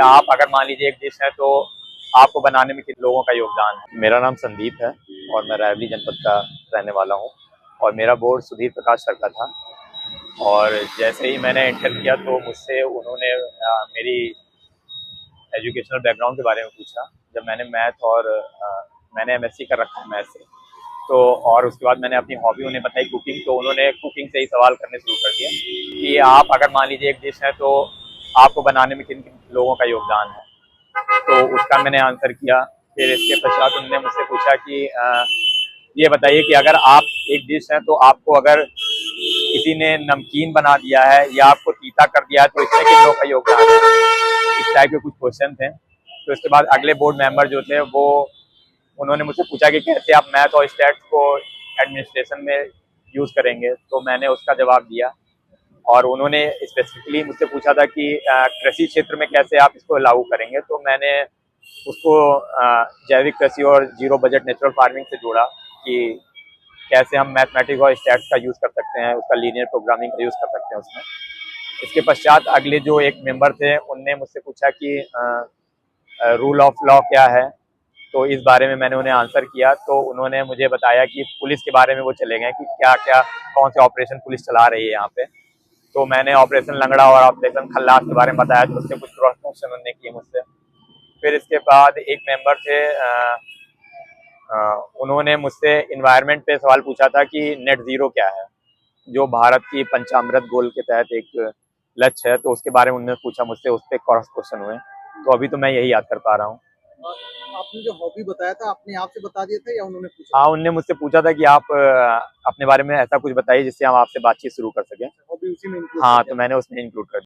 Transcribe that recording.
आप अगर मान लीजिए एक डिश है तो आपको बनाने में किन लोगों का योगदान है। मेरा नाम संदीप है और मैं रायबरेली जनपद का रहने वाला हूँ और मेरा बोर्ड सुधीर प्रकाश सर का था। और जैसे ही मैंने एंटर किया तो मुझसे उन्होंने मेरी एजुकेशनल बैकग्राउंड के बारे में पूछा। जब मैंने मैथ और मैंने एमएससी कर रखा है मैथ से, तो और उसके बाद मैंने अपनी हॉबी उन्हें बताई कुकिंग, तो उन्होंने कुकिंग से ही सवाल करने शुरू कर दिया कि आप अगर मान लीजिए एक डिश है तो आपको बनाने में किन किन लोगों का योगदान है। तो उसका मैंने आंसर किया। फिर इसके पश्चात उन्होंने मुझसे पूछा कि ये बताइए कि अगर आप एक डिश है तो आपको अगर किसी ने नमकीन बना दिया है या आपको तीता कर दिया है तो इसमें किन लोगों का योगदान है। इस टाइप के कुछ क्वेश्चन थे। तो इसके बाद अगले बोर्ड मेंबर जो थे वो उन्होंने मुझसे पूछा कि कैसे आप मैथ और स्टैट्स को एडमिनिस्ट्रेशन में यूज़ करेंगे। तो मैंने उसका जवाब दिया और उन्होंने स्पेसिफिकली मुझसे पूछा था कि कृषि क्षेत्र में कैसे आप इसको लागू करेंगे। तो मैंने उसको जैविक कृषि और जीरो बजट नेचुरल फार्मिंग से जोड़ा कि कैसे हम मैथमेटिक्स और स्टैट्स का यूज़ कर सकते हैं, उसका लीनियर प्रोग्रामिंग का यूज़ कर सकते हैं उसमें। इसके पश्चात अगले जो एक मेंबर थे उनने मुझसे पूछा कि रूल ऑफ लॉ क्या है। तो इस बारे में मैंने उन्हें आंसर किया। तो उन्होंने मुझे बताया कि पुलिस के बारे में वो चले गए कि क्या क्या कौन से ऑपरेशन पुलिस चला रही है यहाँ पे। तो मैंने ऑपरेशन लंगड़ा और ऑपरेशन खल्लास के बारे में बताया, तो उससे कुछ क्रॉस क्वेश्चन उन्होंने किए मुझसे। फिर इसके बाद एक मेंबर थे, उन्होंने मुझसे इन्वायरमेंट पे सवाल पूछा था कि नेट ज़ीरो क्या है, जो भारत की पंचामृत गोल के तहत एक लक्ष्य है। तो उसके बारे में उन्होंने पूछा मुझसे, उस पर क्रॉस क्वेश्चन हुए। तो अभी तो मैं यही याद कर पा रहा हूँ। आपने जो हॉबी बताया था आपने आप से बता दिया था या उन्होंने पूछा? हाँ, उनने मुझसे पूछा था कि आप अपने बारे में ऐसा कुछ बताइए जिससे हम आपसे बातचीत शुरू कर सकें। हॉबी उसी में इंक्लूड हाँ, कर तो दिया। मैंने उसमें इंक्लूड कर दिया।